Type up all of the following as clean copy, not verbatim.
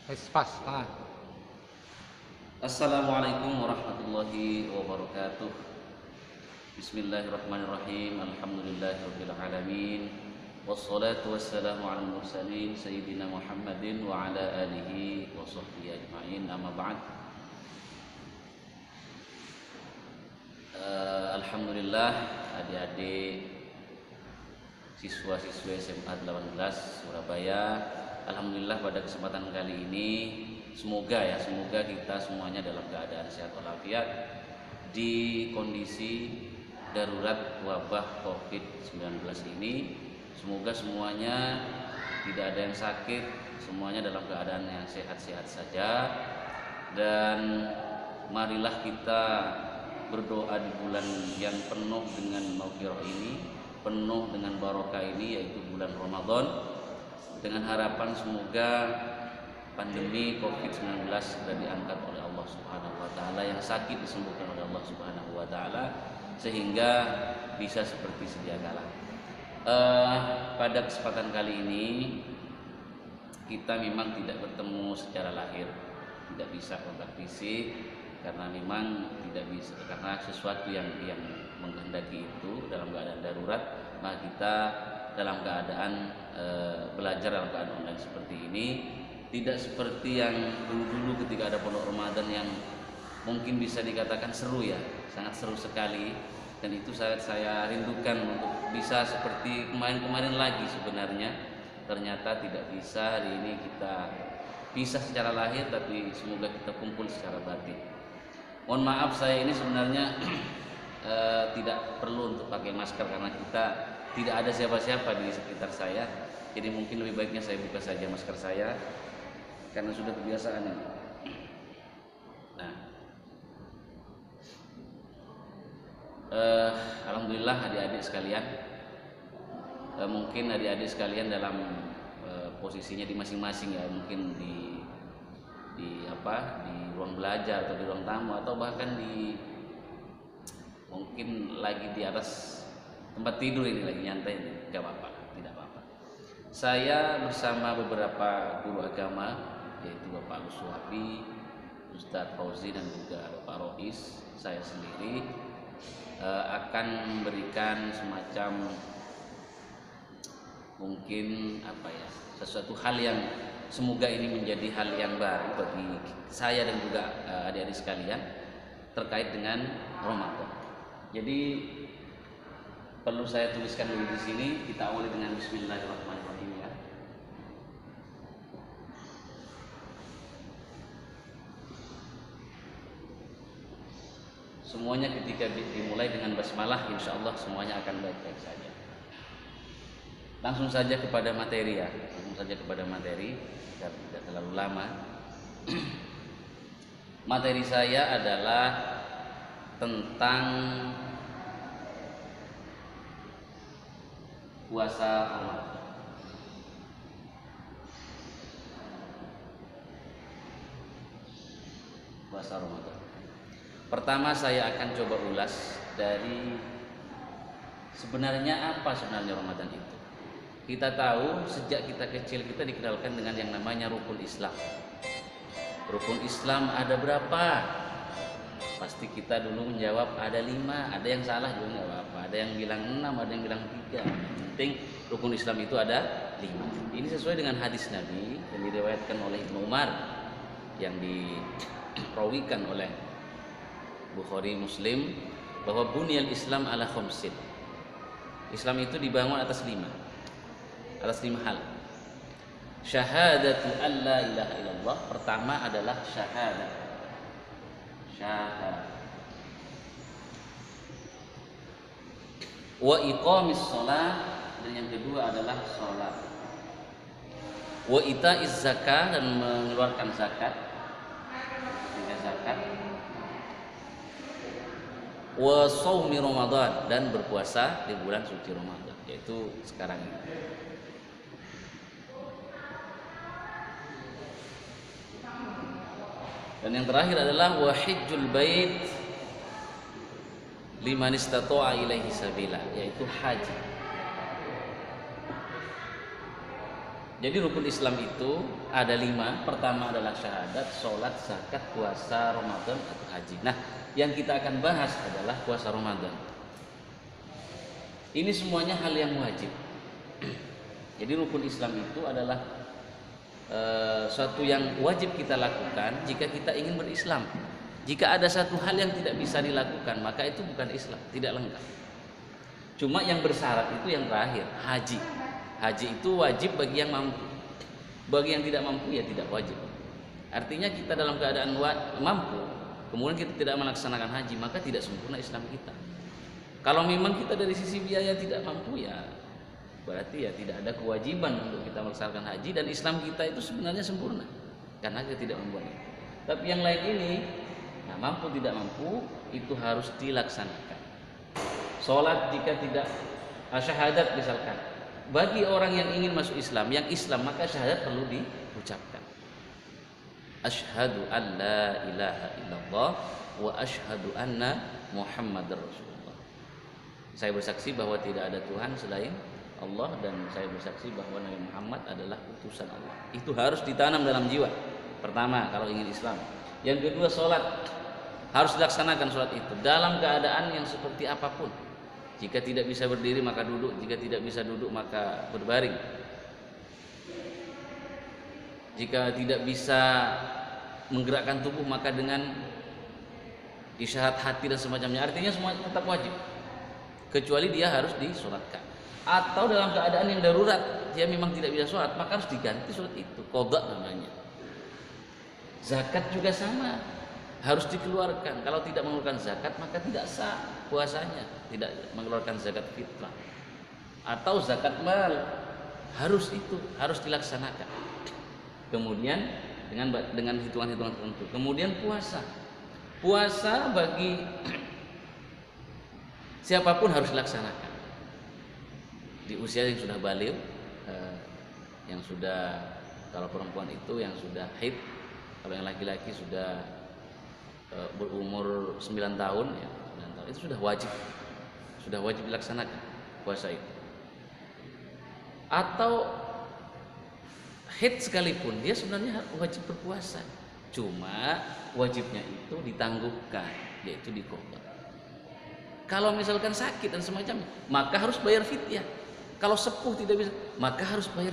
Pas. Assalamualaikum warahmatullahi wabarakatuh. Bismillahirrahmanirrahim. Alhamdulillahirabbil alamin. Wassalatu wassalamu ala mursalin sayyidina Muhammadin wa ala alihi wa sahbihi ajmain. Amma ba'd. Alhamdulillah adik-adik siswa-siswa SMA 18 Surabaya, alhamdulillah pada kesempatan kali ini semoga kita semuanya dalam keadaan sehat walafiat di kondisi darurat wabah COVID-19 ini. Semoga semuanya tidak ada yang sakit, semuanya dalam keadaan yang sehat-sehat saja. Dan marilah kita berdoa di bulan yang penuh dengan maghfirah ini, penuh dengan barokah ini, yaitu bulan Ramadan, dengan harapan semoga pandemi COVID-19 sudah diangkat oleh Allah Subhanahu wa taala, yang sakit disembuhkan oleh Allah Subhanahu wa taala sehingga bisa seperti sedia kala. Pada kesempatan kali ini kita memang tidak bertemu secara lahir, tidak bisa kontak fisik karena memang tidak bisa, karena sesuatu yang menghendaki itu dalam keadaan darurat, maka kita dalam keadaan belajar dalam keadaan online seperti ini. Tidak seperti yang dulu-dulu ketika ada pondok Ramadan yang mungkin bisa dikatakan seru ya, sangat seru sekali, dan itu sangat saya rindukan untuk bisa seperti kemarin-kemarin lagi. Sebenarnya ternyata tidak bisa. Hari ini kita pisah secara lahir, tapi semoga kita kumpul secara batin. Mohon maaf, saya ini sebenarnya tidak perlu untuk pakai masker karena kita tidak ada siapa-siapa di sekitar saya. Jadi mungkin lebih baiknya saya buka saja masker saya karena sudah kebiasaan ini. Nah, alhamdulillah adik-adik sekalian, mungkin adik-adik sekalian dalam posisinya di masing-masing ya, mungkin di ruang belajar atau di ruang tamu, atau bahkan mungkin lagi di atas tempat tidur ini, lagi nyantai ini, nggak apa-apa, tidak apa-apa. Saya bersama beberapa guru agama, yaitu Bapak Agus Suhabi, Ustadz Fauzi, dan juga Bapak Rois, saya sendiri akan memberikan semacam mungkin sesuatu hal yang semoga ini menjadi hal yang baru bagi saya dan juga adik-adik sekalian terkait dengan Ramadan. Jadi perlu saya tuliskan dulu di sini. Kita awali dengan Bismillahirrahmanirrahim ya. Semuanya ketika dimulai dengan basmalah, insya Allah semuanya akan baik-baik saja. Langsung saja kepada materi ya, tidak terlalu lama. Materi saya adalah tentang puasa Ramadan. Puasa Ramadan. Pertama saya akan coba ulas dari sebenarnya apa sebenarnya Ramadan itu. Kita tahu sejak kita kecil kita dikenalkan dengan yang namanya rukun Islam. Rukun Islam ada berapa? Pasti kita dulu menjawab ada 5, ada yang salah juga nggak apa-apa, ada yang bilang 6, ada yang bilang 3. Yang penting rukun Islam itu ada 5. Ini sesuai dengan hadis Nabi yang diriwayatkan oleh Ibnu Umar, yang dirawikan oleh Bukhari Muslim, bahwa bunyal Islam ala khamsin. Islam itu dibangun atas 5 hal. Syahadatu an la ilaha illallah, pertama adalah syahadat. Wa iqamis shalah, dan yang kedua adalah salat. Wa itaiz zakah, dan mengeluarkan zakat. Zakat. Wa shaumi Ramadan, dan berpuasa di bulan suci Ramadan, yaitu sekarang ini. Dan yang terakhir adalah wa hajjul bait liman istata'a ilaihi sabila, yaitu haji. Jadi rukun Islam itu ada 5. Pertama adalah syahadat, sholat, zakat, puasa Ramadan atau haji. Nah, yang kita akan bahas adalah puasa Ramadan. Ini semuanya hal yang wajib. Jadi rukun Islam itu adalah suatu yang wajib kita lakukan jika kita ingin berislam. Jika ada satu hal yang tidak bisa dilakukan, maka itu bukan Islam, tidak lengkap. Cuma yang bersyarat itu yang terakhir, haji. Haji itu wajib bagi yang mampu. Bagi yang tidak mampu ya tidak wajib. Artinya kita dalam keadaan mampu, kemudian kita tidak melaksanakan haji, maka tidak sempurna Islam kita. Kalau memang kita dari sisi biaya tidak mampu, ya berarti ya tidak ada kewajiban untuk kita melaksanakan haji, dan Islam kita itu sebenarnya sempurna karena kita tidak membuat itu. Tapi yang lain ini, nah, mampu tidak mampu itu harus dilaksanakan. Sholat jika tidak syahadat misalkan, bagi orang yang ingin masuk Islam, yang Islam, maka syahadat perlu diucapkan. Asyhadu an la ilaha illallah wa asyhadu anna Muhammadar Rasulullah. Saya bersaksi bahwa tidak ada Tuhan selain Allah, dan saya bersaksi bahwa Nabi Muhammad adalah utusan Allah. Itu harus ditanam dalam jiwa. Pertama, kalau ingin Islam. Yang kedua, sholat. Harus dilaksanakan sholat itu dalam keadaan yang seperti apapun. Jika tidak bisa berdiri maka duduk, jika tidak bisa duduk maka berbaring. Jika tidak bisa menggerakkan tubuh maka dengan isyarat hati dan semacamnya. Artinya semua tetap wajib, kecuali dia harus disolatkan. Atau dalam keadaan yang darurat, dia memang tidak bisa sholat, maka harus diganti sholat itu, qadha namanya. Zakat juga sama, harus dikeluarkan. Kalau tidak mengeluarkan zakat maka tidak sah puasanya, tidak mengeluarkan zakat fitrah. Atau zakat mal, harus dilaksanakan. Kemudian dengan hitungan-hitungan tertentu. Kemudian puasa bagi siapapun harus dilaksanakan. Di usia yang sudah baligh, yang sudah, kalau perempuan itu yang sudah haid, kalau yang laki-laki sudah berumur 9 tahun, ya, 9 tahun itu sudah wajib dilaksanakan puasa itu. Atau haid sekalipun dia sebenarnya wajib berpuasa, cuma wajibnya itu ditangguhkan, yaitu diqadha. Kalau misalkan sakit dan semacamnya, maka harus bayar fidyah. Kalau sepuh tidak bisa, maka harus bayar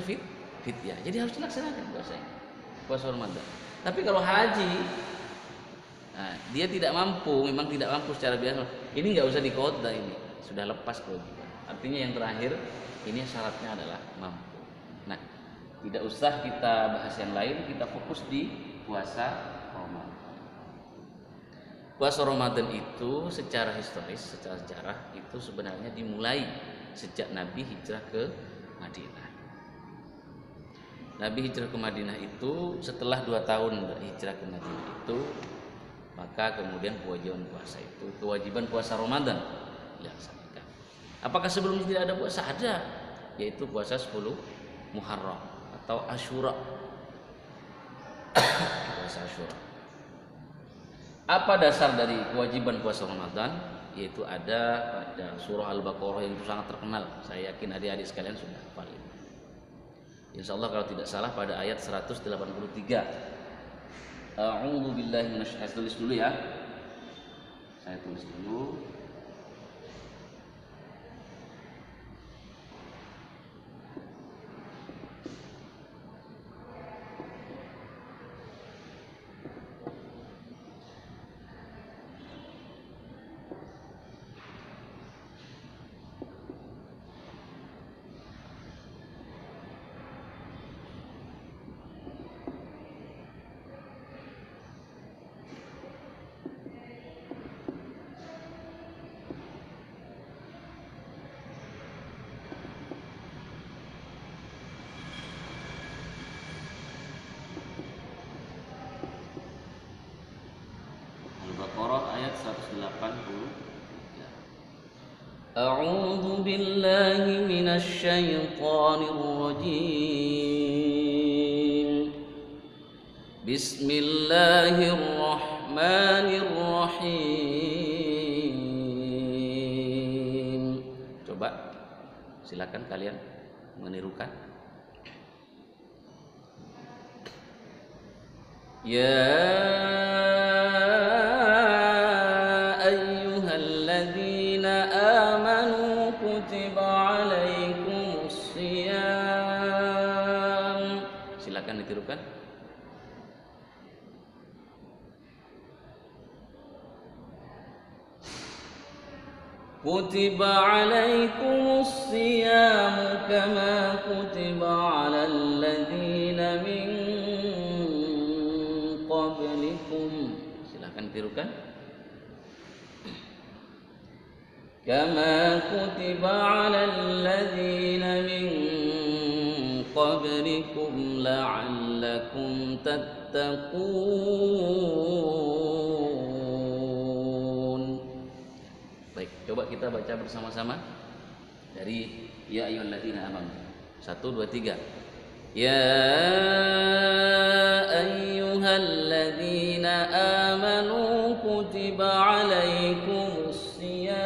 fidyah. Jadi harus dilaksanakan puasa Ramadan. Tapi kalau haji, nah, dia tidak mampu, memang tidak mampu secara biasa, ini nggak usah diqadha, ini sudah lepas kewajiban. Artinya yang terakhir ini syaratnya adalah mampu. Nah, tidak usah kita bahas yang lain, kita fokus di puasa Ramadan. Puasa Ramadan itu secara historis, secara sejarah itu sebenarnya dimulai sejak Nabi hijrah ke Madinah. Nabi hijrah ke Madinah itu setelah 2 tahun hijrah ke Madinah itu, maka kemudian kewajiban puasa Ramadan dilaksanakan. Apakah sebelumnya tidak ada puasa? Ada, yaitu puasa 10 Muharram atau Asyura. Puasa Asyura. Apa dasar dari kewajiban puasa Ramadan? Yaitu ada pada surah Al-Baqarah yang itu sangat terkenal. Saya yakin adik-adik sekalian sudah hafal. Insyaallah kalau tidak salah pada ayat 183. A'udzu billahi minasyaitonir rajim. Tulis dulu ya. Saya tulis dulu. Al-Baqarah ayat 180. A'udzu billahi minasy syaithanir rajim. Bismillahirrahmanirrahim. Coba silakan kalian menirukan. Ya ayyuhalladzina amanu kutiba alaikumus shiyam. Silakan ditirukan. Kutiba alaikumus shiyam kama kutiba alal ladzina min qablikum. Silakan tirukan. Kama kutiba alal ladzina min qablikum la'allakum tattaqun. Baik, coba kita baca bersama-sama dari ya ayyuhalladzina amanu. 1 2 3. Ya ayyuhalladzina amanu kutiba alaikumus shiyam.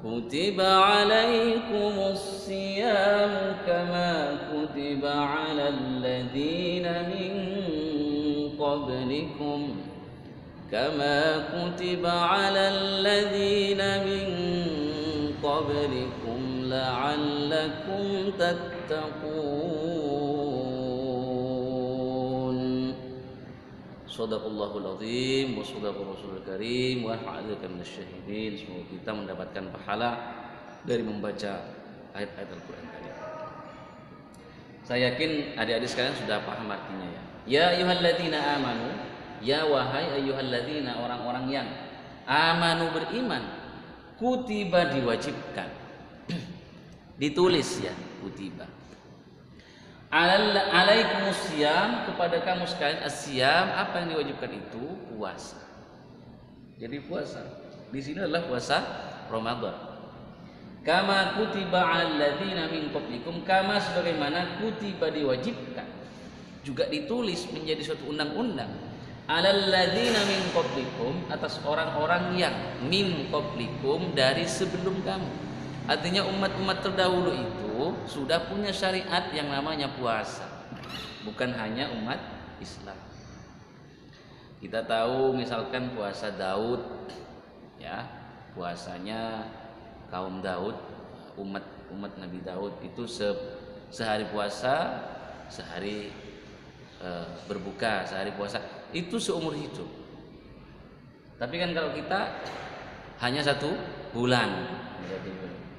Kutiba alaikumus shiyam kama kutiba alal ladzina min qablikum. Kama kutiba alal ladzina min qablikum la'allakum tattaqun. Shadaqallahul azim wa shadaqar rasulul karim wa nafa'ana minasyahidin. Semoga kita mendapatkan pahala dari membaca ayat-ayat Al-Qur'an tadi. Saya yakin adik-adik sekalian sudah paham artinya ya. Ya ayyuhalladzina amanu, ya wahai ayyuhalladzina, orang-orang yang amanu beriman, kutiba diwajibkan, ditulis ya, kutiba. Alaikumus siyam, kepada kamu sekalian asyam, apa yang diwajibkan itu? Puasa. Jadi puasa. Di sini adalah puasa Ramadan. Kama kutiba alal ladzina min qablikum, kama sebagaimana kutiba diwajibkan, juga ditulis menjadi suatu undang-undang. Alal ladzina min qablikum, atas orang-orang yang min qablikum, dari sebelum kamu. Artinya umat-umat terdahulu itu sudah punya syariat yang namanya puasa. Bukan hanya umat Islam. Kita tahu misalkan puasa Daud ya, puasanya kaum Daud, umat Nabi Daud itu sehari puasa, sehari berbuka, sehari puasa, itu seumur hidup. Tapi kan kalau kita hanya 1 bulan,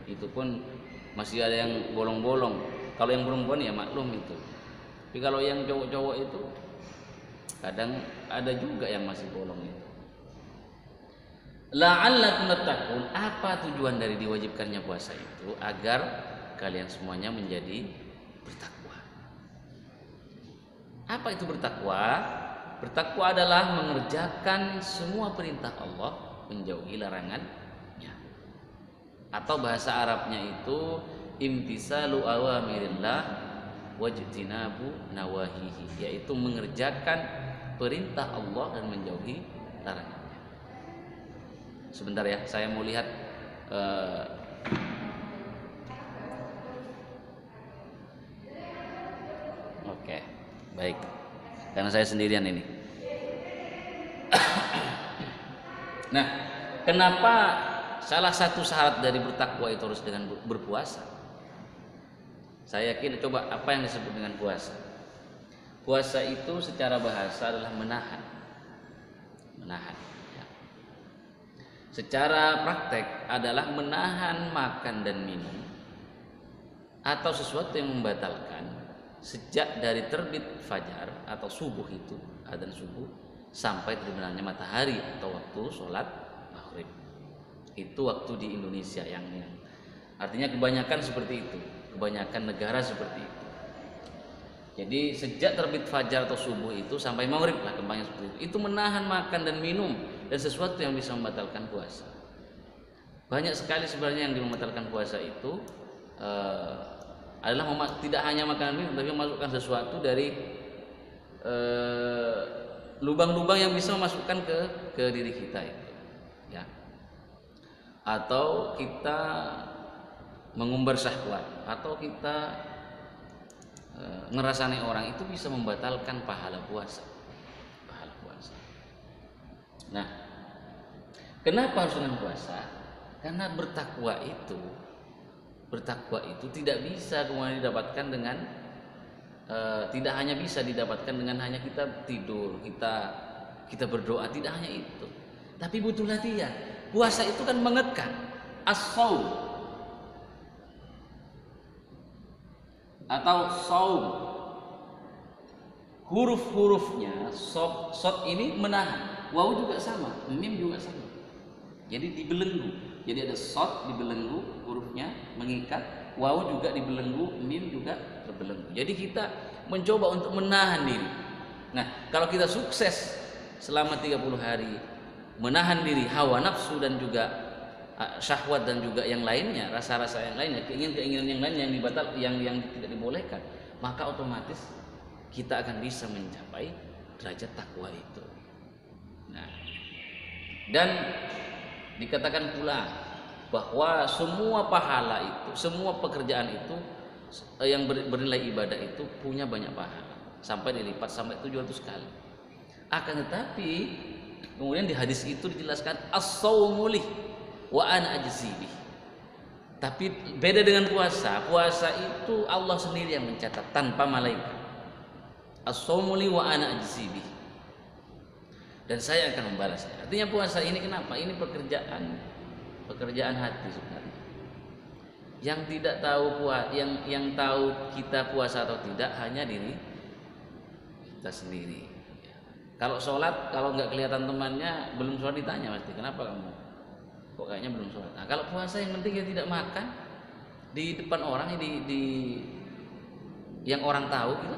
itu pun masih ada yang bolong-bolong. Kalau yang bolong-bolong ya maklum itu. Tapi kalau yang cowok-cowok itu kadang ada juga yang masih bolong itu. La'allakum tattaqun, apa tujuan dari diwajibkannya puasa itu? Agar kalian semuanya menjadi bertakwa. Apa itu bertakwa? Bertakwa adalah mengerjakan semua perintah Allah, menjauhi larangannya. Atau bahasa Arabnya itu imtisalu awamirillah wajtinabu nawahihi, yaitu mengerjakan perintah Allah dan menjauhi larangannya. Sebentar ya, saya mau lihat Oke, baik. Karena saya sendirian ini. Nah, kenapa salah satu syarat dari bertakwa itu harus dengan berpuasa? Saya yakin, coba apa yang disebut dengan puasa? Puasa itu secara bahasa adalah menahan. Menahan. Ya. Secara praktek adalah menahan makan dan minum atau sesuatu yang membatalkan sejak dari terbit fajar atau subuh itu, adzan subuh, sampai terbenamnya matahari atau waktu sholat maghrib. Itu waktu di Indonesia yang artinya kebanyakan seperti itu, kebanyakan negara seperti itu. Jadi sejak terbit fajar atau subuh itu sampai maghrib lah kembangnya seperti itu. Itu menahan makan dan minum dan sesuatu yang bisa membatalkan puasa. Banyak sekali sebenarnya yang membatalkan puasa itu adalah tidak hanya makan minum, tapi memasukkan sesuatu dari lubang-lubang yang bisa memasukkan ke diri kita itu, ya. Atau kita mengumbar syahwat, atau kita ngerasani orang itu bisa membatalkan pahala puasa. Nah, kenapa harus dengan puasa? Karena bertakwa itu tidak bisa kemudian didapatkan dengan tidak hanya bisa didapatkan dengan hanya kita tidur, kita berdoa, tidak hanya itu. Tapi butuh latihan. Puasa itu kan mengekang as-shaum atau saum. Huruf-hurufnya sod ini menahan, waw juga sama, mim juga sama. Jadi dibelenggu. Jadi ada sod dibelenggu hurufnya mengikat, waw juga dibelenggu, mim juga terbelenggu. Jadi kita mencoba untuk menahan diri. Nah, kalau kita sukses selama 30 hari menahan diri hawa nafsu dan juga syahwat dan juga yang lainnya, rasa-rasa yang lainnya, keinginan-keinginan yang lain yang tidak dibolehkan, maka otomatis kita akan bisa mencapai derajat takwa itu. Nah, dan dikatakan pula bahwa semua pahala itu, semua pekerjaan itu yang bernilai ibadah itu punya banyak pahala, sampai dilipat sampai 700 kali. Akan tetapi kemudian di hadis itu dijelaskan as-shaumu li wa ana ajzi bih. Tapi beda dengan puasa. Puasa itu Allah sendiri yang mencatat tanpa malaikat. As-shaumu li wa ana ajzi bih. Dan saya akan membalasnya. Artinya puasa ini kenapa? Ini pekerjaan hati sebenarnya. Yang tidak tahu yang tahu kita puasa atau tidak hanya diri kita sendiri. Kalau sholat, kalau nggak kelihatan temannya belum sholat, ditanya pasti kenapa kamu kok kayaknya belum sholat. Nah, kalau puasa yang penting dia tidak makan di depan orang, yang orang tahu kita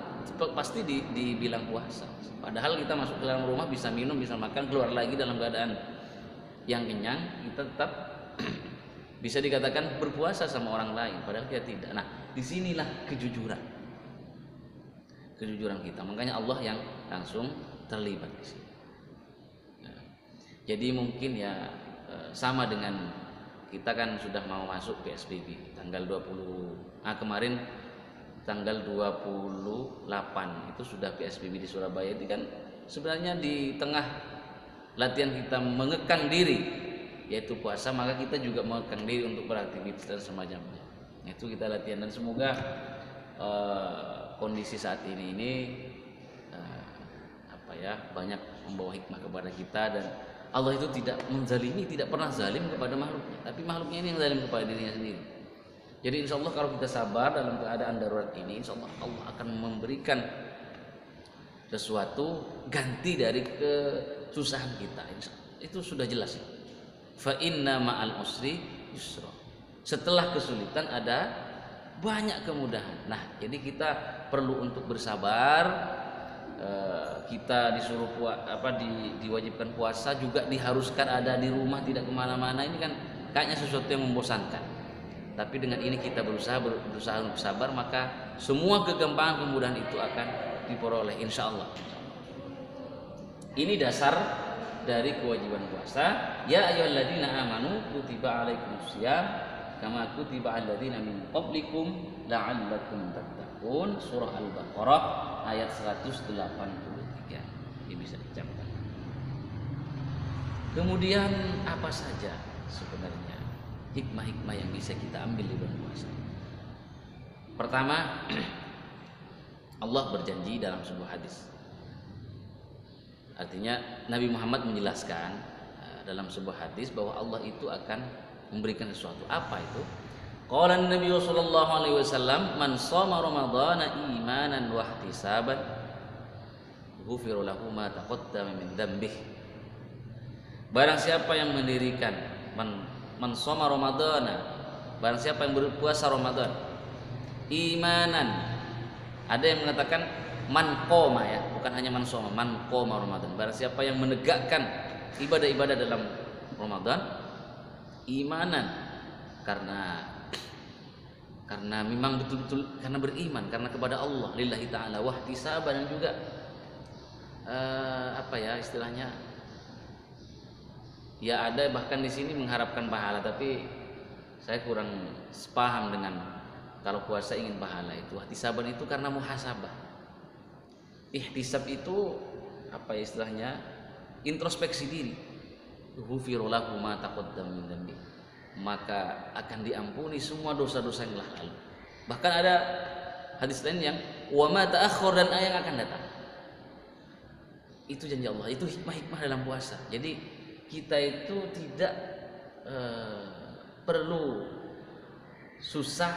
pasti dibilang puasa. Padahal kita masuk ke dalam rumah bisa minum, bisa makan, keluar lagi dalam keadaan yang kenyang, kita tetap bisa dikatakan berpuasa sama orang lain, padahal kita tidak. Nah, disinilah kejujuran kita. Makanya Allah yang langsung terlibat di sini. Nah, jadi mungkin ya sama dengan kita kan sudah mau masuk PSBB tanggal 20. Kemarin tanggal 28 itu sudah PSBB di Surabaya. Itu kan sebenarnya di tengah latihan kita mengekang diri yaitu puasa, maka kita juga mengekang diri untuk beraktivitas dan semacamnya. Itu kita latihan, dan semoga kondisi saat ini banyak membawa hikmah kepada kita, dan Allah itu tidak menzalimi, tidak pernah zalim kepada makhluknya, tapi makhluknya ini yang zalim kepada dirinya sendiri. Jadi insya Allah kalau kita sabar dalam keadaan darurat ini, insya Allah Allah akan memberikan sesuatu ganti dari kesusahan kita. Itu sudah jelas. Fa inna ma'al usri yusra. Setelah kesulitan ada banyak kemudahan. Nah, jadi kita perlu untuk bersabar. Kita disuruh diwajibkan puasa, juga diharuskan ada di rumah, tidak kemana-mana. Ini kan kayaknya sesuatu yang membosankan. Tapi dengan ini kita berusaha untuk sabar, maka semua kegampanan kemudahan itu akan diperoleh insya Allah. Ini dasar dari kewajiban puasa. Ya ayyuhalladzina amanu kutiba alaikumusiyam kama kutiba alal ladzina min qablikum la'allakum tattaqun. Surah Al-Baqarah ayat 183. Ini bisa dicatat. Kemudian apa saja sebenarnya hikmah-hikmah yang bisa kita ambil di bulan puasa? Pertama, Allah berjanji dalam sebuah hadis. Artinya Nabi Muhammad menjelaskan dalam sebuah hadis bahwa Allah itu akan memberikan sesuatu. Apa itu? Qala Nabi sallallahu alaihi wasallam, "Man shoma ramadhana imanan wa ihtisaban, ghufira lahu ma taqaddama min dzambih." Barang siapa yang mendirikan man shoma ramadhana, barang siapa yang berpuasa Ramadan imanan. Ada yang mengatakan man qoma, ya, bukan hanya man shoma, man qoma Ramadan. Barang siapa yang menegakkan ibadah-ibadah dalam Ramadan imanan, karena memang betul-betul karena beriman, karena kepada Allah lillahi ta'ala, wahtisaban, dan juga istilahnya ya ada bahkan di sini mengharapkan pahala, tapi saya kurang sepaham dengan Kalau puasa ingin pahala itu, ihtisaban itu karena muhasabah. Ihtisab itu apa istilahnya? Introspeksi diri. Ghufira lahu ma taqaddama min dzambi. Maka akan diampuni semua dosa-dosa yang telah lalu. Bahkan ada hadis lain yang wa ma ta'akhkhar, dan yang akan datang. Itu janji Allah, itu hikmah-hikmah dalam puasa. Jadi kita itu tidak perlu susah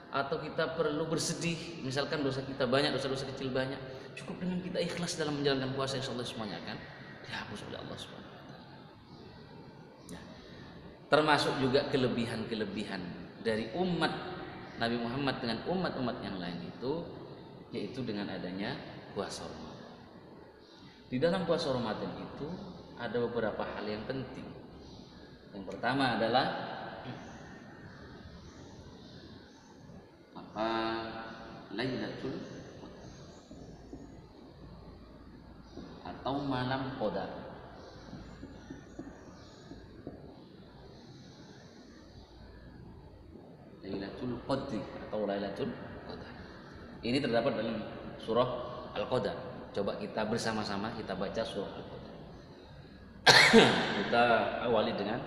atau kita perlu bersedih. Misalkan dosa kita banyak, dosa-dosa kecil banyak, cukup dengan kita ikhlas dalam menjalankan puasa, insyaallah semuanya akan dihapus oleh Allah Subhanahu wa taala. Ya. Termasuk juga kelebihan-kelebihan dari umat Nabi Muhammad dengan umat-umat yang lain itu, yaitu dengan adanya puasa Ramadan. Di dalam puasa Ramadan itu ada beberapa hal yang penting. Yang pertama adalah apa? Lailatul atau malam qadar. Lailatul Qadri atau Lailatul Qadar. Ini terdapat dalam surah Al-Qadar. Coba kita bersama-sama kita baca surah Al-Qadar. Kita awali dengan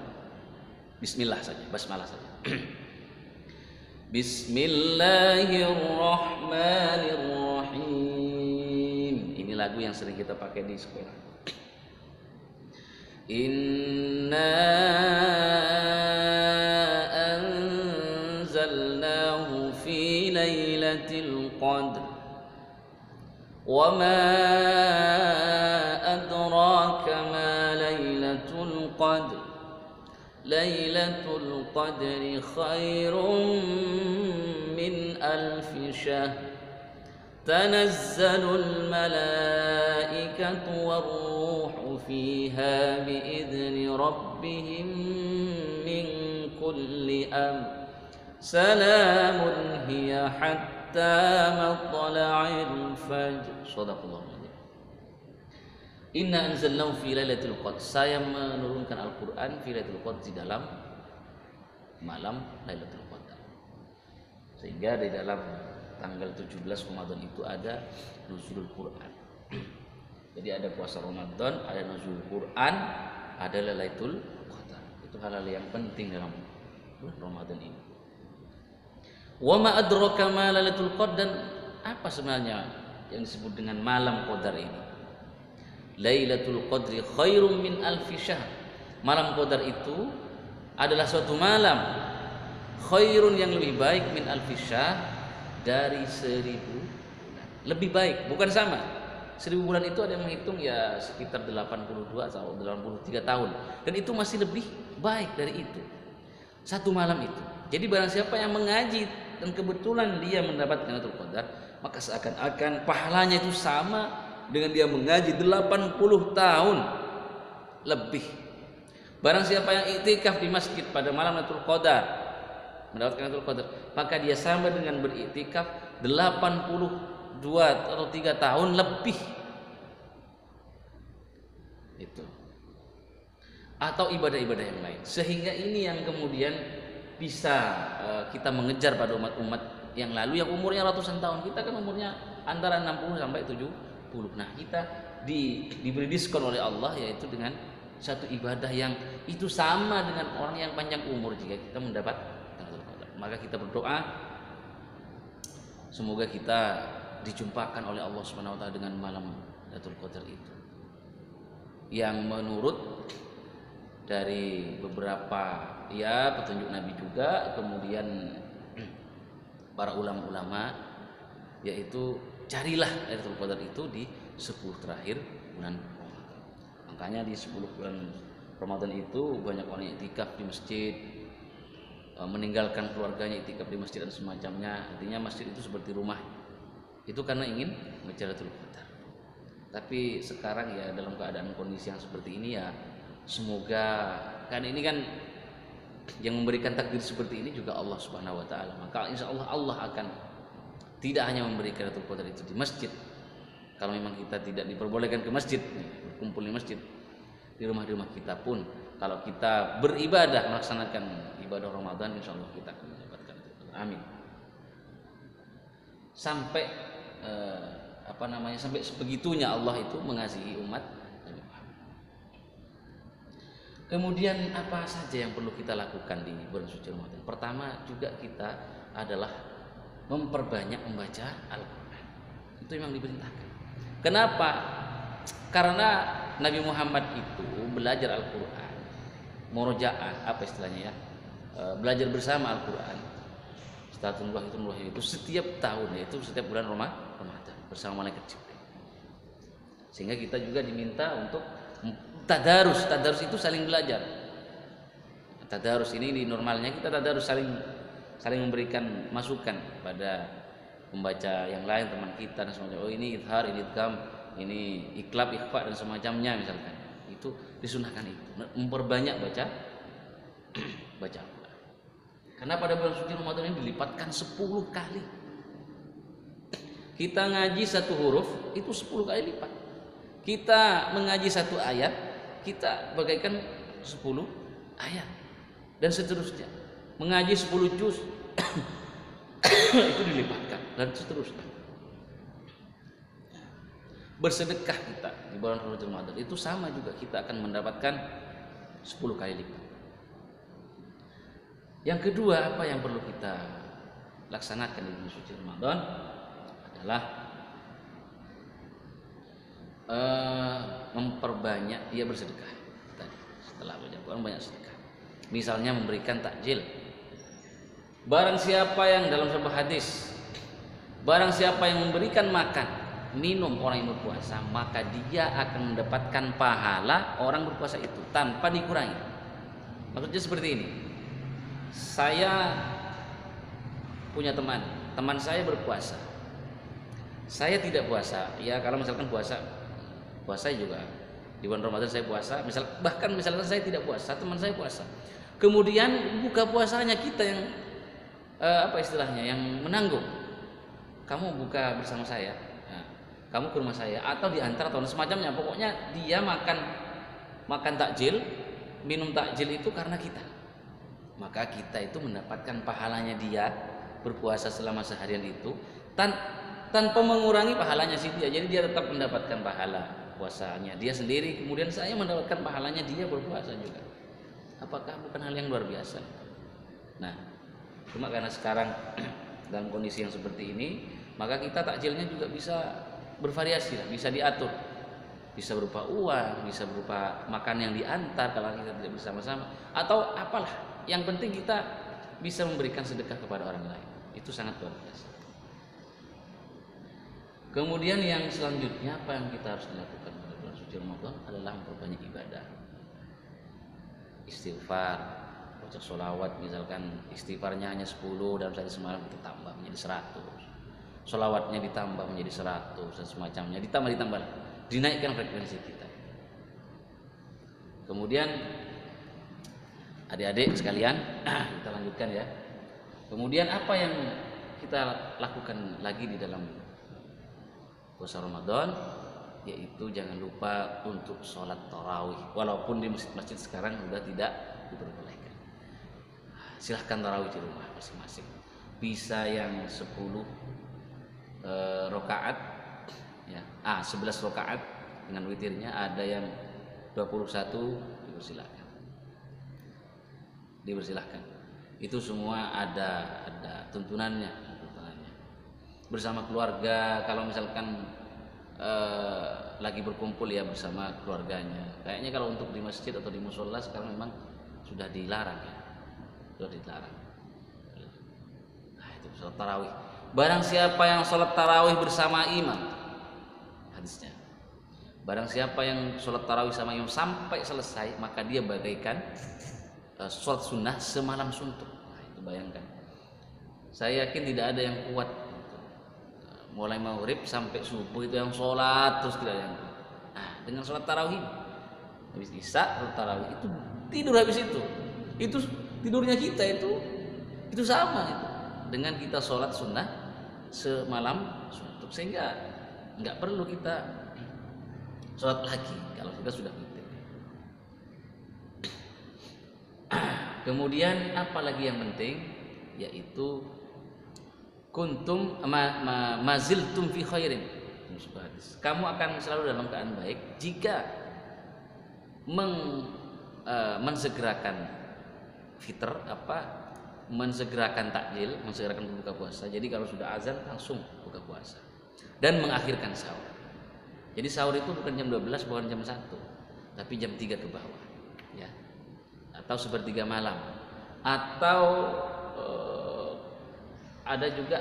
bismillah saja, basmalah saja. Bismillahirrahmanirrahim. Ini lagu yang sering kita pakai di sekolah. Inna anzalnahu fi lailatul qadr wa ma adraka ma lailatul qadr. Lailatul qadri khairum min alfi syahr. Tanazzalul malaikatu warruhu fiha biidzni rabbihim min kulli amr. Salamun hiya hatta matla'il fajr. Shadaqallahu alazim. Inna anzalnahu fi lailatul qadr. Saya menurunkan Al-Qur'an fi lailatul qadr, di dalam malam Lailatul Qadar. Sehingga di dalam tanggal 17 Ramadan itu ada nuzulul Quran. Jadi ada puasa Ramadan, ada nuzulul Quran, ada Lailatul Qadar. Itu hal-hal yang penting dalam bulan Ramadan ini. Wa ma adraka ma Lailatul Qadar. Apa sebenarnya yang disebut dengan malam Qadar ini? Lailatul Qadri khairum min alfi syahr. Malam Qadar itu adalah suatu malam khairun yang lebih baik min alfi syahr, dari 1000 bulan. Lebih baik, bukan sama. 1000 bulan itu ada yang menghitung ya sekitar 82 atau 83 tahun. Dan itu masih lebih baik dari itu. Satu malam itu. Jadi barang siapa yang mengaji dan kebetulan dia mendapatkan Lailatul Qadar, maka seakan-akan pahalanya itu sama dengan dia mengaji 80 tahun lebih. Barang siapa yang iktikaf di masjid pada malam Lailatul Qadar, mendapatkan Lailatul Qadar, maka dia sama dengan beriktikaf 82 atau 3 tahun lebih. Itu. Atau ibadah-ibadah yang lain. Sehingga ini yang kemudian bisa kita mengejar pada umat-umat yang lalu yang umurnya ratusan tahun. Kita kan umurnya antara 60 sampai 70. Nah, kita diberi diskon oleh Allah, yaitu dengan satu ibadah yang itu sama dengan orang yang panjang umur jika kita mendapat Lailatul Qadar. Maka kita berdoa semoga kita dijumpakan oleh Allah Subhanahu wa taala dengan malam Lailatul Qadar itu. Yang menurut dari beberapa ya petunjuk Nabi juga, kemudian para ulama-ulama, yaitu carilah Lailatul Qadar itu di 10 terakhir bulan Ramadan. Makanya di 10 bulan Ramadan itu banyak orang yang iktikaf di masjid, meninggalkan keluarganya iktikaf di masjid dan semacamnya. Artinya masjid itu seperti rumah. Itu karena ingin mengejar Lailatul Qadar. Tapi sekarang ya dalam keadaan kondisi yang seperti ini ya semoga, kan ini kan yang memberikan takdir seperti ini juga Allah Subhanahu wa taala. Maka insya Allah Allah akan tidak hanya memberikan Lailatul Qadar itu di masjid. Kalau memang kita tidak diperbolehkan ke masjid, berkumpul di masjid, di rumah-rumah kita pun, kalau kita beribadah melaksanakan ibadah Ramadan, insya Allah kita akan mendapatkan itu. Amin. sampai sampai sebegitunya Allah itu mengasihi umat Nabi Muhammad. Kemudian apa saja yang perlu kita lakukan di bulan suci Ramadan? Pertama juga kita adalah memperbanyak membaca Al-Quran. Itu memang diperintahkan. Kenapa? Karena Nabi Muhammad itu belajar Al-Quran, murojaah, apa istilahnya ya, belajar bersama Al-Quran. Itu setiap tahun, yaitu setiap bulan Ramadan bersama malaikat Jibril. Sehingga kita juga diminta untuk tadarus. Tadarus itu saling belajar. Tadarus ini di normalnya kita tadarus saling memberikan masukan pada pembaca yang lain, teman kita dan semacamnya. Oh ini idhar, ini idgham, ini iklab, ikhfa dan semacamnya misalkan. Itu disunahkan itu. Memperbanyak baca Al-Quran. Karena pada bulan suci Ramadan ini dilipatkan 10 kali. Kita ngaji satu huruf itu 10 kali lipat. Kita mengaji satu ayat, kita bagaikan 10 ayat. Dan seterusnya. Mengaji 10 juz itu dilipatkan dan seterusnya. Bersedekah kita di bulan Ramadan itu sama juga, kita akan mendapatkan 10 kali lipat. Yang kedua, apa yang perlu kita laksanakan di bulan suci Ramadan adalah memperbanyak bersedekah. Tadi setelah baca Quran banyak sedekah. Misalnya memberikan takjil. Barang siapa yang dalam sebuah hadis, barang siapa yang memberikan makan, minum orang yang berpuasa, maka dia akan mendapatkan pahala orang berpuasa itu tanpa dikurangi. Maksudnya seperti ini. Saya punya teman saya berpuasa, saya tidak puasa. Ya kalau misalkan puasa juga di bulan Ramadan saya puasa, misalkan saya tidak puasa, teman saya puasa. Kemudian buka puasanya kita yang yang menanggung. Kamu buka bersama saya, kamu ke rumah saya atau diantar atau semacamnya. Pokoknya dia makan takjil, minum takjil itu karena kita. Maka kita itu mendapatkan pahalanya dia berpuasa selama seharian itu tanpa mengurangi pahalanya si dia. Jadi dia tetap mendapatkan pahala puasanya dia sendiri, kemudian saya mendapatkan pahalanya dia berpuasa juga. Apakah bukan hal yang luar biasa? Nah, cuma karena sekarang dalam kondisi yang seperti ini, maka kita takjilnya juga bisa bervariasi lah, bisa diatur. Bisa berupa uang, bisa berupa makan yang diantar kalau kita tidak bersama-sama, atau apalah. Yang penting kita bisa memberikan sedekah kepada orang lain. Itu sangat luar biasa. Kemudian yang selanjutnya, apa yang kita harus lakukan pada bulan suci Ramadan adalah memperbanyak ibadah. Istighfar, baca sholawat, misalkan istighfarnya hanya 10 dalam satu semalam, kita tambah menjadi 100. Sholawatnya ditambah menjadi 100 dan semacamnya, ditambah, dinaikkan frekuensi kita. Kemudian adik-adik sekalian, kita lanjutkan ya. Kemudian apa yang kita lakukan lagi di dalam puasa Ramadan, yaitu jangan lupa untuk sholat tarawih. Walaupun di masjid-masjid sekarang sudah tidak diperbolehkan. Silahkan tarawih di rumah masing-masing. Bisa yang 10 rakaat, ya, 11 rakaat dengan witirnya, ada yang 21, dipersilahkan. Itu semua ada tuntunannya. Bersama keluarga, kalau misalkan lagi berkumpul ya bersama keluarganya. Kayaknya kalau untuk di masjid atau di musola sekarang memang sudah dilarang ya. Sudah dilarang. Nah, itu sholat tarawih. Barang siapa yang sholat tarawih bersama imam, hadisnya, barang siapa yang sholat tarawih sama imam sampai selesai, maka dia bagaikan sholat sunnah semalam suntuk. Nah, itu bayangkan. Saya yakin tidak ada yang kuat mulai maghrib sampai subuh itu yang sholat terus tidak yang kuat. Nah, dengan sholat tarawih habis isya sholat tarawih itu tidur habis itu tidurnya kita itu sama itu dengan kita sholat sunnah semalam suntuk, sehingga nggak perlu kita sholat lagi kalau kita sudah witir. Kemudian apalagi yang penting, yaitu kuntum maziltum fi khairin. Kamu akan selalu dalam keadaan baik jika mensegerakan fitr, mensegerakan takjil, mensegerakan buka puasa. Jadi kalau sudah azan langsung buka puasa dan mengakhirkan sahur. Jadi sahur itu bukan jam 12, bukan jam 1, tapi jam 3 ke bawah, ya. Atau sepertiga malam. Atau ada juga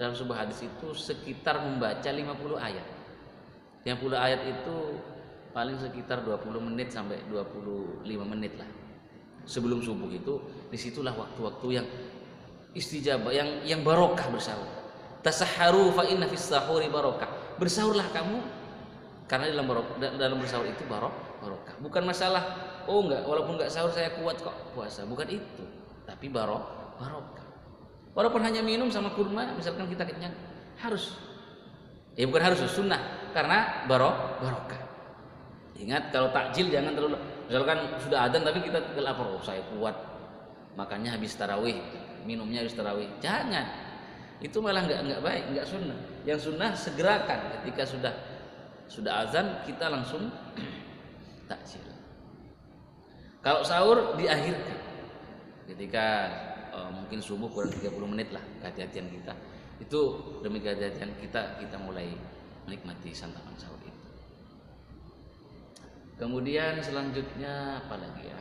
dalam sebuah hadis itu sekitar membaca 50 ayat. 50 ayat itu paling sekitar 20 menit sampai 25 menit lah. Sebelum subuh itu, disitulah waktu-waktu yang istijabah, yang barokah bersahur. Tasahharu fa inna fis sahuri barokah. Bersahurlah kamu karena dalam bersahur itu barokah. Bukan masalah walaupun enggak sahur saya kuat kok puasa, bukan itu. Tapi barokah. Walaupun hanya minum sama kurma, misalkan kita kenyang, harus. Bukan harus, sunnah karena barokah. Ingat kalau takjil jangan terlalu, misalkan sudah adzan tapi kita lapar, saya kuat makannya habis tarawih, minumnya habis tarawih. Jangan. Itu malah enggak baik, enggak sunnah. Yang sunnah segerakan ketika sudah azan kita langsung takjil. Kalau sahur diakhirkan ketika mungkin subuh kurang 30 menit lah, kehati-hatian kita. Itu demi kehati-hatian kita mulai menikmati santapan sahur itu. Kemudian selanjutnya apa lagi ya?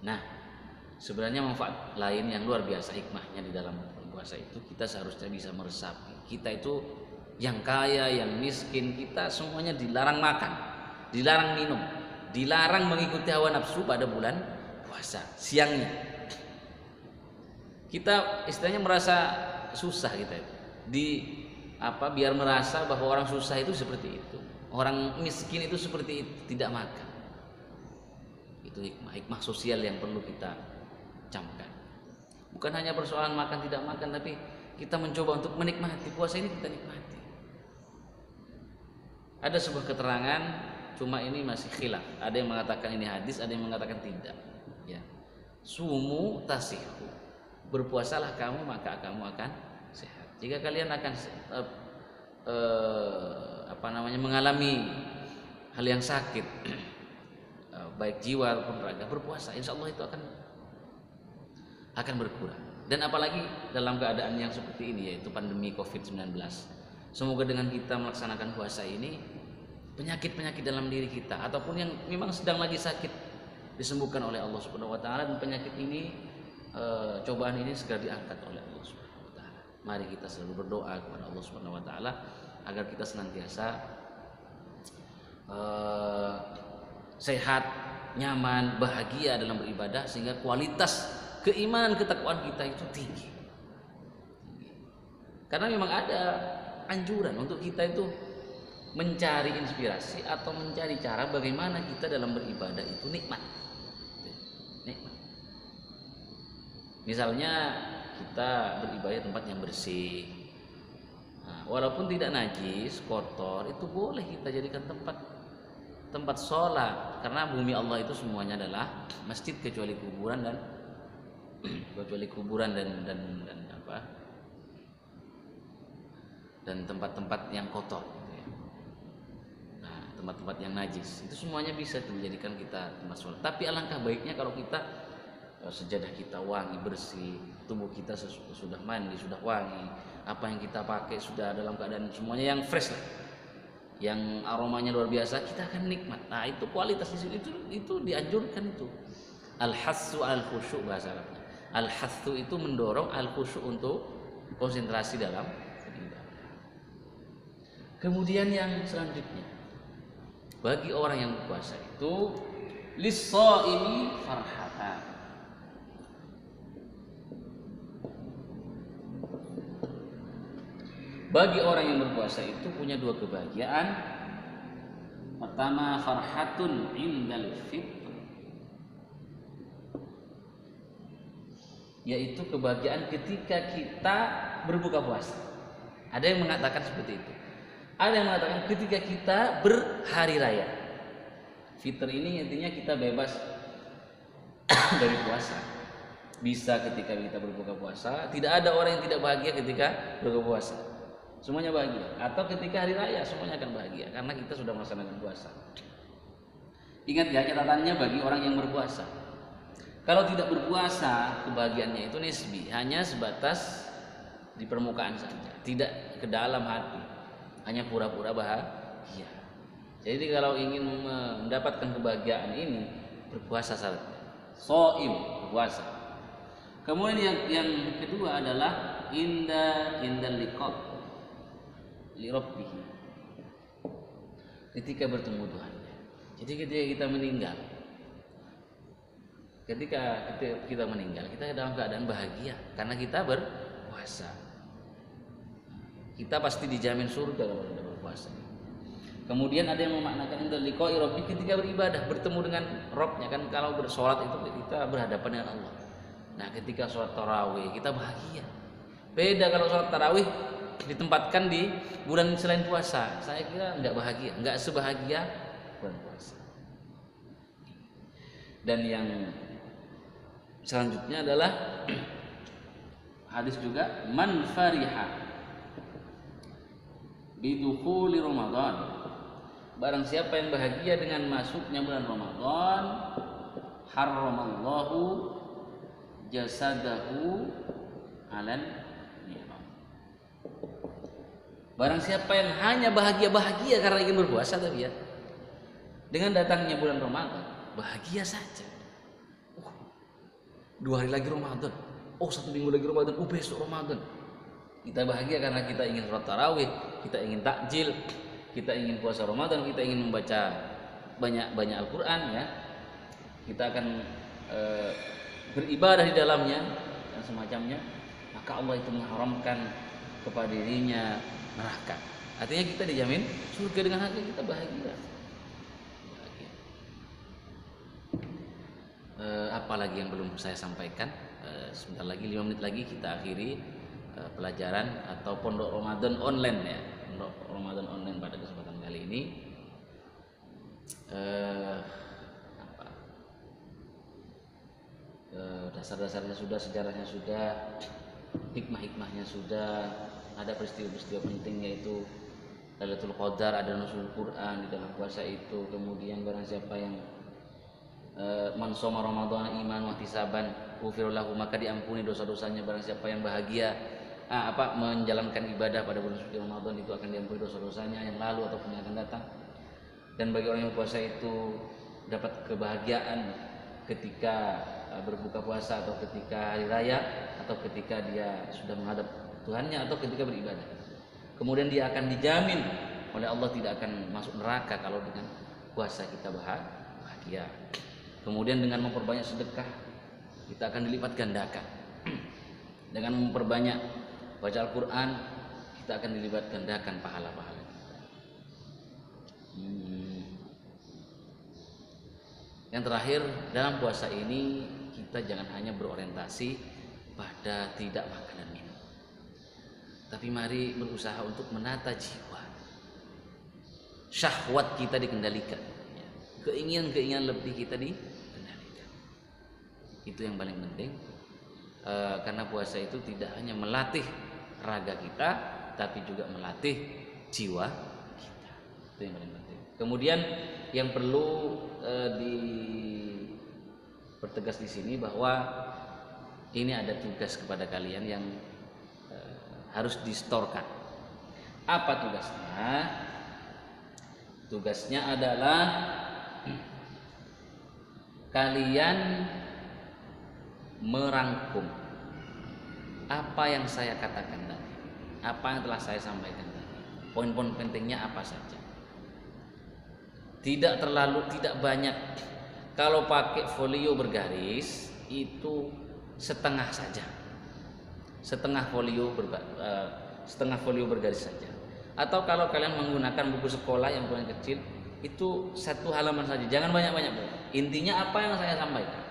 Nah, sebenarnya manfaat lain yang luar biasa hikmahnya di dalam puasa itu, kita seharusnya bisa meresapi. Kita itu yang kaya, yang miskin, kita semuanya dilarang makan, dilarang minum, dilarang mengikuti hawa nafsu pada bulan puasa siangnya. Kita istilahnya merasa susah kita itu. Biar merasa bahwa orang susah itu seperti itu, orang miskin itu seperti itu, tidak makan. Itu hikmah sosial yang perlu kita camkan. Bukan hanya persoalan makan tidak makan, tapi kita mencoba untuk menikmati puasa ini, kita nikmati. Ada sebuah keterangan, cuma ini masih khilaf. Ada yang mengatakan ini hadis, ada yang mengatakan tidak. Ya, sumu tasihu, berpuasalah kamu maka kamu akan sehat. Jika kalian akan mengalami hal yang sakit, baik jiwa maupun raga, berpuasa, insya Allah itu akan berkurang. Dan apalagi dalam keadaan yang seperti ini, yaitu pandemi COVID-19. Semoga dengan kita melaksanakan puasa ini, penyakit-penyakit dalam diri kita ataupun yang memang sedang lagi sakit disembuhkan oleh Allah Subhanahu wa taala, dan penyakit ini, cobaan ini segera diangkat oleh Allah Subhanahu wa taala. Mari kita selalu berdoa kepada Allah Subhanahu wa taala agar kita senantiasa sehat, nyaman, bahagia dalam beribadah, sehingga kualitas keimanan ketakwaan kita itu tinggi. Karena memang ada anjuran untuk kita itu mencari inspirasi atau mencari cara bagaimana kita dalam beribadah itu nikmat. Misalnya kita beribadah tempat yang bersih, walaupun tidak najis, kotor, itu boleh kita jadikan tempat sholat, karena bumi Allah itu semuanya adalah masjid kecuali kuburan dan tempat-tempat yang kotor, gitu ya. Nah, tempat-tempat yang najis itu semuanya bisa dijadikan kita tempat sholat. Tapi alangkah baiknya kalau kita sejadah kita wangi, bersih, tubuh kita sudah mandi, sudah wangi, apa yang kita pakai sudah dalam keadaan semuanya yang fresh lah, yang aromanya luar biasa, kita akan nikmat. Nah, itu kualitas itu dianjurkan itu. Al-hassu al-khusyuk bahasa Arabnya. Al-hassu itu mendorong, al-khusyuk untuk konsentrasi dalam ibadah. Kemudian yang selanjutnya, bagi orang yang berpuasa itu lis-shaimi farhatan. Bagi orang yang berpuasa itu punya dua kebahagiaan. Pertama, farhatun indal fitr, yaitu kebahagiaan ketika kita berbuka puasa. Ada yang mengatakan seperti itu. Ada yang mengatakan ketika kita berhari raya. Fitr ini intinya kita bebas dari puasa. bisa ketika kita berbuka puasa. Tidak ada orang yang tidak bahagia ketika berbuka puasa. Semuanya bahagia. Atau ketika hari raya semuanya akan bahagia karena kita sudah melaksanakan puasa. Ingat ya, catatannya bagi orang yang berpuasa. Kalau tidak berpuasa, kebahagiaannya itu nisbi, hanya sebatas di permukaan saja, tidak ke dalam hati, hanya pura-pura bahagia. Jadi kalau ingin mendapatkan kebahagiaan ini, berpuasa syaratnya. Shaim, berpuasa. Kemudian yang kedua adalah indal liqa li rabbih. Ketika bertemu Tuhan. Jadi ketika kita meninggal, kita dalam keadaan bahagia karena kita berpuasa. Kita pasti dijamin surga kalau kita berpuasa. Kemudian ada yang memaknakan indal liqa'i rabbi, ketika beribadah, bertemu dengan Rabbnya. Kan kalau bersolat itu kita berhadapan dengan Allah. Nah ketika sholat tarawih kita bahagia. Beda kalau sholat tarawih ditempatkan di bulan selain puasa, saya kira nggak bahagia, nggak sebahagia bulan puasa. Dan yang selanjutnya adalah hadis juga, man fariha bidukhuli Ramadan, barang siapa yang bahagia dengan masuknya bulan Ramadan, harramallahu jasadahu alan ni'am. Barang siapa yang hanya bahagia karena ingin berpuasa tadi ya, dengan datangnya bulan Ramadan bahagia saja. 2 hari lagi Ramadan, 1 minggu lagi Ramadan, besok Ramadan. Kita bahagia karena kita ingin sholat tarawih, kita ingin takjil, kita ingin puasa Ramadan, kita ingin membaca banyak Al-Quran ya. Kita akan beribadah di dalamnya dan semacamnya. Maka Allah itu mengharamkan kepada dirinya neraka. Artinya kita dijamin surga dengan hati kita bahagia. Apalagi yang belum saya sampaikan, sebentar lagi 5 menit lagi kita akhiri pelajaran atau pondok Ramadan online ya, pondok Ramadan online pada kesempatan kali ini. Dasar-dasarnya sudah, sejarahnya sudah, hikmah-hikmahnya sudah, ada peristiwa-peristiwa penting yaitu Lailatul Qadar, ada nuzul Quran di dalam puasa itu. Kemudian barang siapa yang man shoma Ramadan iman wa ihtisaban ghufira lahu, maka diampuni dosa-dosanya. Barang siapa yang bahagia menjalankan ibadah pada bulan suci Ramadan, itu akan diampuni dosa-dosanya yang lalu ataupun yang akan datang. Dan bagi orang yang puasa itu dapat kebahagiaan ketika berbuka puasa atau ketika hari raya atau ketika dia sudah menghadap Tuhannya atau ketika beribadah. Kemudian dia akan dijamin oleh Allah tidak akan masuk neraka kalau dengan puasa kita bahagia. Kemudian dengan memperbanyak sedekah kita akan dilipat gandakan. Dengan memperbanyak baca Al-Quran kita akan dilipat gandakan pahala-pahala kita. Yang terakhir, dalam puasa ini kita jangan hanya berorientasi pada tidak makan dan minum, tapi mari berusaha untuk menata jiwa. Syahwat kita dikendalikan, keinginan lebih kita dikendalikan. Itu yang paling penting, karena puasa itu tidak hanya melatih raga kita, tapi juga melatih jiwa kita. Itu yang paling penting. Kemudian yang perlu dipertegas di sini bahwa ini ada tugas kepada kalian yang harus distorkan. Apa tugasnya? Tugasnya adalah kalian merangkum apa yang saya katakan tadi, apa yang telah saya sampaikan tadi, poin-poin pentingnya apa saja. Tidak banyak. Kalau pakai folio bergaris itu setengah saja, setengah folio bergaris saja. Atau kalau kalian menggunakan buku sekolah yang paling kecil, itu 1 halaman saja, jangan banyak-banyak. Intinya apa yang saya sampaikan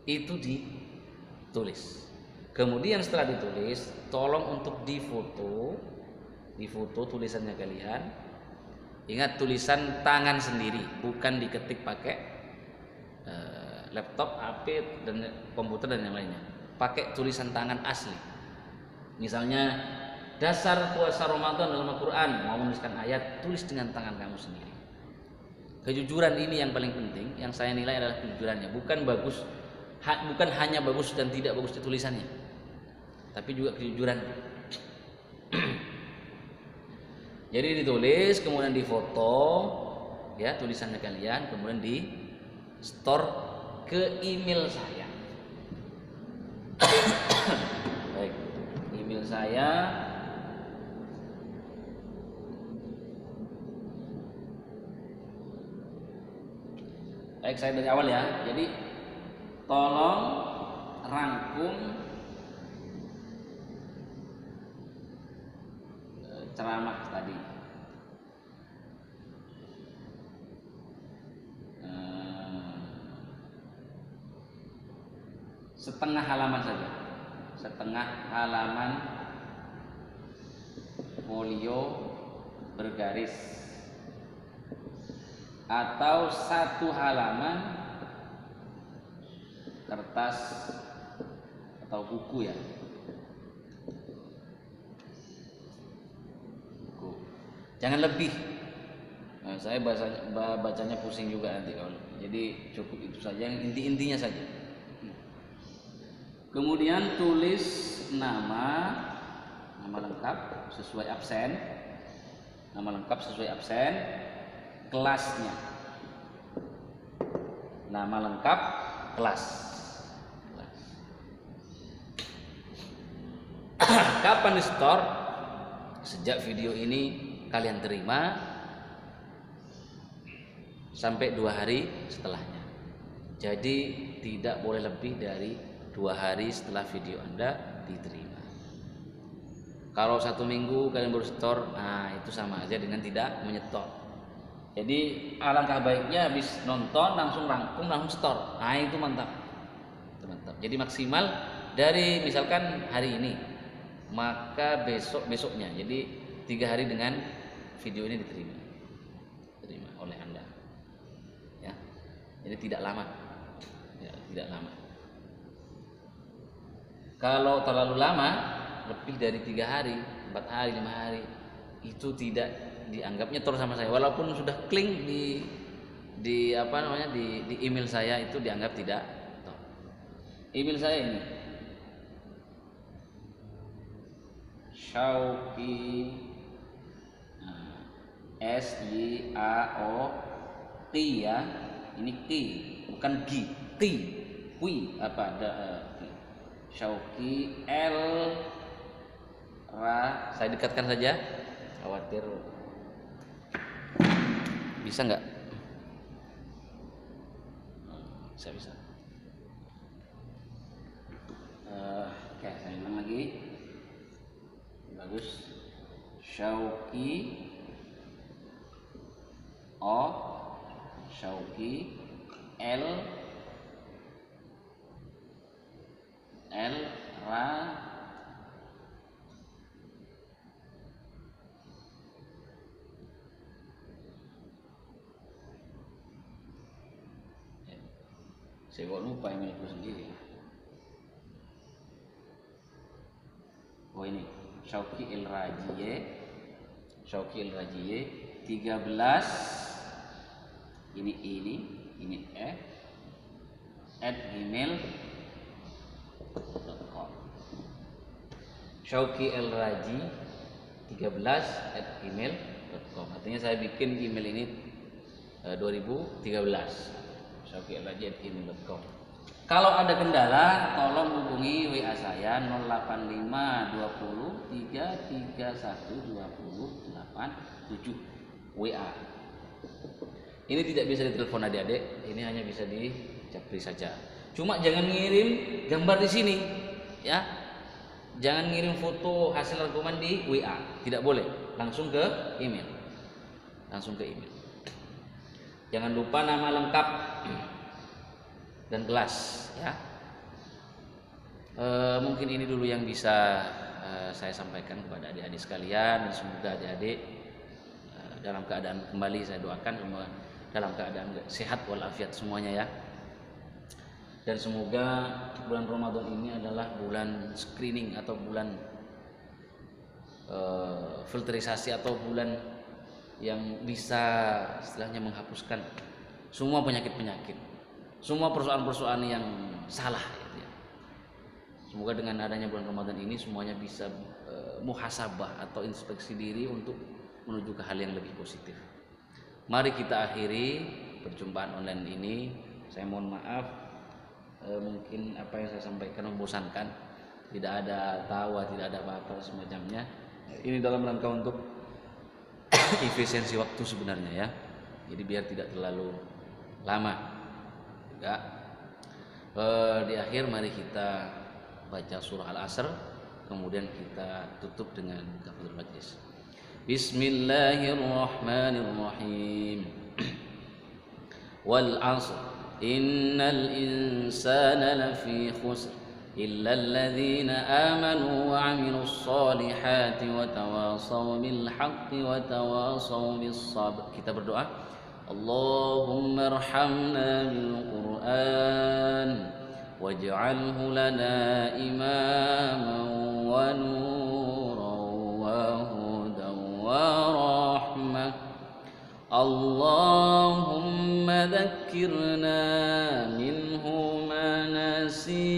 itu ditulis. Kemudian setelah ditulis, tolong untuk difoto tulisannya kalian. Ingat, tulisan tangan sendiri, bukan diketik pakai laptop, HP dan komputer dan yang lainnya. Pakai tulisan tangan asli. Misalnya dasar puasa Ramadan dalam Al-Quran, mau menuliskan ayat, tulis dengan tangan kamu sendiri. Kejujuran ini yang paling penting, yang saya nilai adalah kejujurannya, bukan hanya bagus dan tidak bagus di tulisannya, tapi juga kejujuran. Jadi ditulis, kemudian difoto, ya tulisannya kalian, kemudian di store ke email saya. Baik, email saya baik, saya dari awal ya. Jadi tolong rangkum ceramah tadi. Setengah halaman saja, setengah halaman folio bergaris, atau satu halaman kertas atau buku ya, buku. Jangan lebih. Nah, saya bacanya pusing juga nanti kalau. Jadi cukup itu saja, yang intinya saja. Kemudian tulis nama lengkap sesuai absen, kelasnya, nama lengkap, kelas. Kapan di store? Sejak video ini kalian terima sampai 2 hari setelahnya. Jadi tidak boleh lebih dari 2 hari setelah video Anda diterima. Kalau 1 minggu kalian baru store, nah itu sama aja dengan tidak menyetor. Jadi alangkah baiknya habis nonton langsung rangkum, langsung store. Nah itu mantap. Jadi maksimal dari misalkan hari ini, maka besoknya. Jadi 3 hari dengan video ini diterima oleh Anda. Ya. Jadi tidak lama. Ya, tidak lama. Kalau terlalu lama, lebih dari 3 hari, 4 hari, 5 hari, itu tidak dianggap nyetor sama saya. Walaupun sudah klik di email saya, itu dianggap tidak. Email saya ini Syauqi, SYAO Qi ya, ini Qi bukan Gi, Qi, apa ada Syauqi L Ra, saya dekatkan saja, khawatir bisa nggak? Saya bisa. Oke, saya ulang lagi. Bagus. Syauqi O, Syauqi L Ra saya kok lupa emailku sendiri. Oh ini Syauqi El Rajiye 13 ini @gmail.com. Syauqi El Raji 13 @gmail.com. Artinya saya bikin email ini 2013. Syauqi El Raji @gmail.com. Kalau ada kendala, tolong hubungi WA saya 085 20 331 20 87 WA. Ini tidak bisa ditelepon adik-adik, ini hanya bisa di japri saja. Cuma jangan ngirim gambar di sini, ya. Jangan ngirim foto hasil rangkuman di WA, tidak boleh. Langsung ke email. Jangan lupa nama lengkap dan kelas, ya. Mungkin ini dulu yang bisa saya sampaikan kepada adik-adik sekalian, dan semoga adik-adik dalam keadaan kembali, saya doakan semua dalam keadaan sehat walafiat semuanya, ya. Dan semoga bulan Ramadan ini adalah bulan screening atau bulan filterisasi atau bulan yang bisa istilahnya menghapuskan semua penyakit-penyakit, semua persoalan-persoalan yang salah gitu ya. Semoga dengan adanya bulan Ramadan ini semuanya bisa muhasabah atau inspeksi diri untuk menuju ke hal yang lebih positif. Mari kita akhiri perjumpaan online ini. Saya mohon maaf, mungkin apa yang saya sampaikan membosankan, tidak ada tawa, tidak ada apa-apa semacamnya. Ini dalam rangka untuk efisiensi waktu sebenarnya ya. Jadi biar tidak terlalu lama. Enggak. Di akhir mari kita baca surah Al-Asr, kemudian kita tutup dengan kafaratul majlis. Bismillahirrahmanirrahim. Wal 'asr innal insana lafi khusr إلا الذين آمنوا وعملوا الصالحات وتواصوا بالحق وتواصوا بالصبر. Kita berdoa, Allahumma arhamna bil Qur'an waj'alhu lana imaman wa nuran wa hudan wa rahmah. Allahumma dhakkirna minhu ma nasina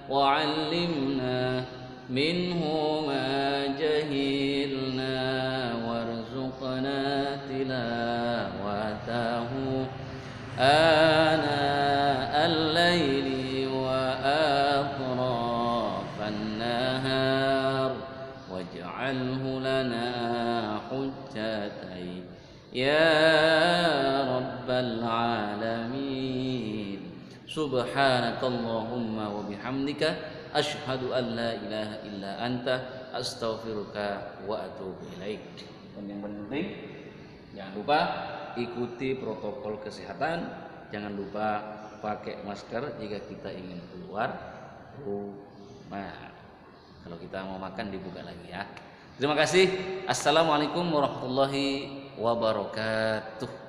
وعلمنا منه ما جهلنا وارزقنا تلاوته آناء الليل وأطراف النهار واجعله لنا حجتين يا رب العالمين. Subhanakallahumma wa bihamdika asyhadu an la ilaha illa anta astaghfiruka wa atubu ilaik. Dan yang penting jangan lupa ikuti protokol kesehatan, jangan lupa pakai masker jika kita ingin keluar rumah. Kalau kita mau makan dibuka lagi ya. Terima kasih. Assalamualaikum warahmatullahi wabarakatuh.